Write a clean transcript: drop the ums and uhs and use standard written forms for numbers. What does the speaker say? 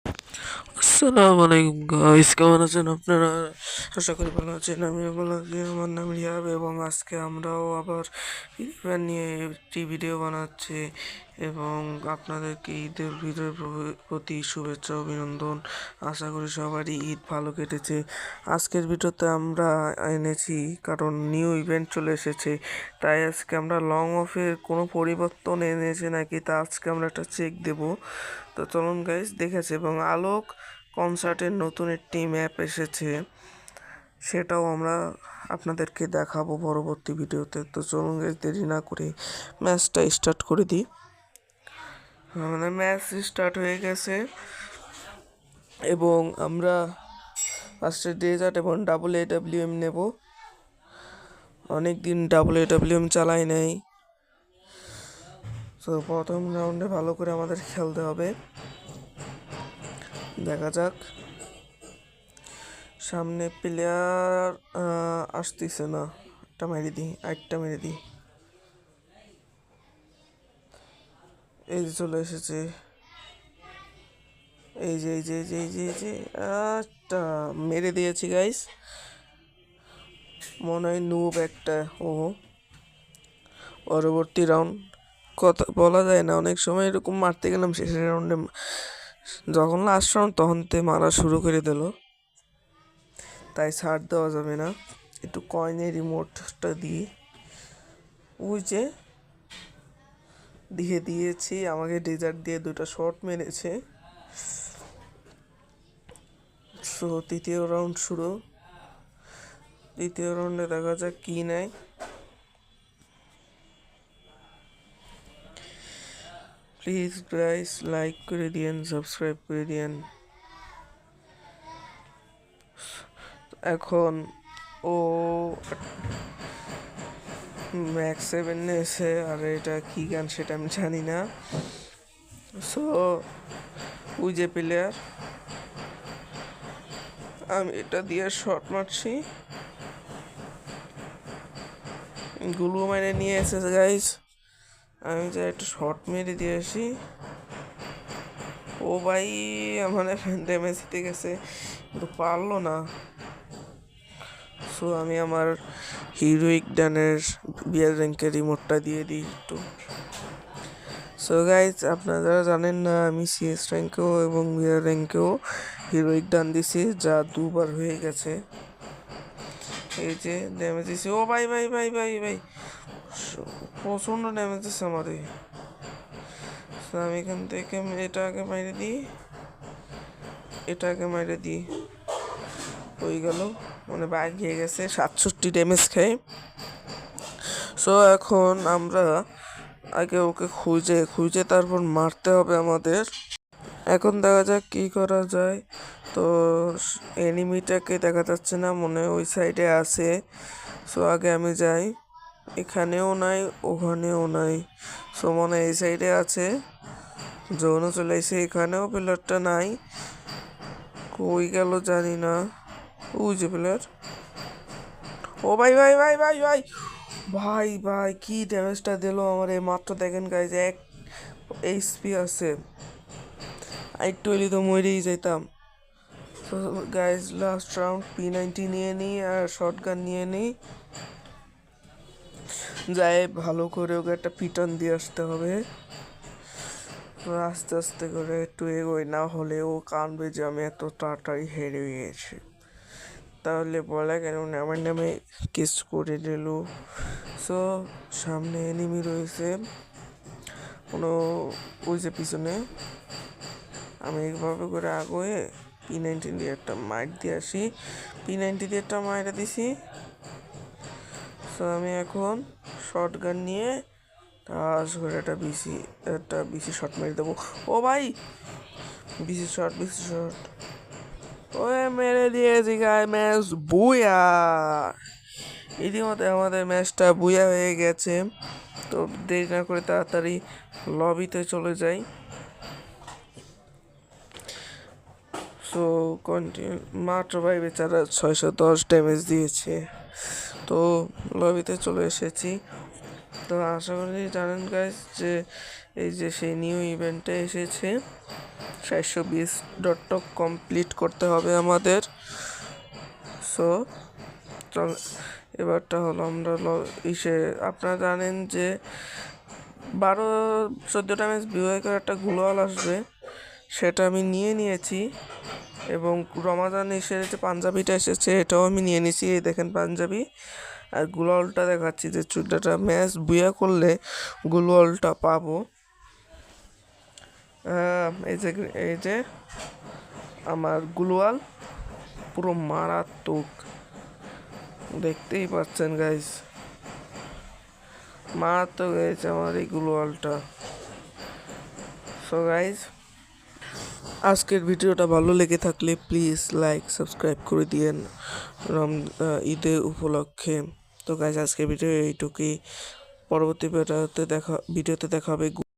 আসসালামু আলাইকুম গাইস, কেমন আছেন আপনারা? আশা করি ভালো আছেন। আমিও ভালো আছি। আমার নাম রিয়াব এবং আজকে আমরাও আবার ঈদ নিয়ে একটি ভিডিও বানাচ্ছি এবং আপনাদেরকে ঈদের ভিডিওর প্রতি শুভেচ্ছা অভিনন্দন। আশা করি সবারই ঈদ ভালো কেটেছে। আজকের ভিডিওতে আমরা এনেছি কারণ নিউ ইভেন্ট চলে এসেছে, তাই আজকে আমরা লং অফের কোনো পরিবর্তন এনেছে নাকি তা আজকে আমরা একটা চেক দেব। তো চলুন গাইস দেখেছে। এবং আলোক কনসার্টের নতুন একটি ম্যাপ এসেছে, সেটাও আমরা আপনাদেরকে দেখাবো পরবর্তী ভিডিওতে। তো চলুন গাইস দেরি না করে ম্যাচটা স্টার্ট করে দিই। আমাদের ম্যাচ স্টার্ট হয়ে গেছে এবং আমরা ফার্স্টে ডেজার্ট এবং AWM নেব। অনেক দিন AWM চালাই নাই, তো প্রথম রাউন্ডে ভালো করে আমাদের খেলতে হবে। দেখা যাক। সামনে প্লেয়ার আসতেছে না, একটা মেরে দিই, একটা মেরে দিই। এই যে চলে এসেছে, এই যে এই যে এই যে এই যে এই যে একটা মেরে দিয়েছি গাইস। মনে হয় নুব একটা। ও পরবর্তী রাউন্ড কথা বলা যায় না, অনেক সময় এরকম মারতে গেলাম শেষের রাউন্ডে, যখন লাস্ট রাউন্ড তখন তে মারা শুরু করে দিল, তাই ছাড় দেওয়া যাবে না। একটু কয়েনের রিমোটটা দিই। ওই যে দিয়ে দিয়েছি, আমাকে ডেজার্ট দিয়ে দুটো শট মেরেছে। সো তৃতীয় রাউন্ড শুরু। তৃতীয় রাউন্ডে দেখা যাক কি নেয়। প্লিজ গাইস লাইক করে দিয়েন, সাবস্ক্রাইব করে দিয়েন। এখন ও ম্যাক্স 7 এসে, আর এটা কি গান সেটা আমি জানি না। সো ওই যে প্লেয়ার, আমি এটা দিয়ে শট মারছি, গুলো মেরে নিয়ে এসেছে গাইস। আমি যে একটা শট মেরে দিয়ে আসি। ও ভাই আমার ড্যামেজ দিতে গেছে কিন্তু পারলো না। সো আমি আমার হিরোইক ডানের বিয়ার র্যাঙ্কের রিমোটটা দিয়ে দিই একটু। সো গাইজ আপনারা জানেন না, আমি CS র্যাঙ্কেও এবং বিয়ার র্যাঙ্কেও হিরোইক ডান দিছি, যা দুবার হয়ে গেছে। এই যে ড্যামেজ দিছি। ও ভাই ভাই ভাই ভাই ভাই প্রচণ্ড ড্যামেজ দিচ্ছে আমারে। আমি এখান থেকে এটাকে মাইরে দিই, এটাকে মাইরে দিই, হয়ে গেল। মানে বাইক গিয়ে গেছে, 67 ড্যামেজ খাই। সো এখন আমরা আগে ওকে খুঁজে খুঁজে তারপর মারতে হবে আমাদের। এখন দেখা যাক কি করা যায়। তো এনিমিটাকে দেখা যাচ্ছে না, মনে ওই সাইডে আছে। সো আগে আমি যাই, এখানেও নাই ওখানেও নাই। সো মনে এই সাইডে আছে, জোনও চলে এসে, এখানেও প্লেয়ারটা নাই, কই গেল জানি না। ওই যে প্লেয়ার। ও ভাই ভাই ভাই ভাই ভাই ভাই ভাই কি ড্যামেজটা দিল আমার! মাত্র দেখেন গাইজ 1 HP আছে, একটু হইলে তো মরেই যেতাম। তো গাইজ লাস্ট রাউন্ড P90 নিয়ে নিই আর শটগান নিয়ে নিই, যাই ভালো করে ওকে একটা পিটন দিয়ে আসতে হবে। আস্তে আস্তে করে একটু এগোই, না হলে ও কানবে যে আমি এত তাড়াতাড়ি হেরে গিয়েছি। তাহলে বলা কেন আমার নামে কেস করে দিল। সো সামনে এনিমি রয়েছে কোনো, ওই যে পিছনে। আমি এইভাবে করে আগে P90 দিয়ে একটা মাইট দিয়ে আসি, P90 দিয়ে একটা মাইটা দিছি। সো আমি এখন শর্ট গান নিয়ে টাস করে একটা বিসি শট মেরে দেবো। ও ভাই বিসি শট ওই মেরে দিয়েছি গাই, ম্যাচ বুয়া। ইতিমধ্যে আমাদের ম্যাচটা বুয়া হয়ে গেছে। তো দেরি না করে তাড়াতাড়ি লবিতে চলে যাই। সো কন্টিনিউ, মাত্র ভাই বেচারা 610 ড্যামেজ দিয়েছে। তো লবিতে চলে এসেছি। তো আশা করি জানেন গাইস যে এই যে সেই নিউ ইভেন্টে এসেছে, 720 কমপ্লিট করতে হবে আমাদের। সো চল এবারটা হলো আমরা আপনারা জানেন যে 12-14টা ম্যাচ বিজয় করে একটা গ্লোয়াল আসবে, সেটা আমি নিয়েছি। এবং রমাদান এসে যে পাঞ্জাবিটা এসেছে এটাও আমি নিয়ে নিয়েছি। এই দেখেন পাঞ্জাবি। আর গ্লোয়ালটা দেখাচ্ছি যে 14টা ম্যাচ বুয়া করলে গ্লোয়ালটা পাবো। এই যে আমার গ্লোয়াল পুরো মারাত্মক, দেখতেই পাচ্ছেন গাইস, মারাত্মক হয়েছে আমার এই গ্লোয়ালটা। সো গাইস, আজকের ভিডিওটা ভালো লেগে থাকলে প্লিজ লাইক সাবস্ক্রাইব করে দিয়েন ঈদের উপলক্ষে। তো গাইস, আজকের ভিডিও এইটুকুই। পরবর্তী ভিডিওতে দেখা হবে।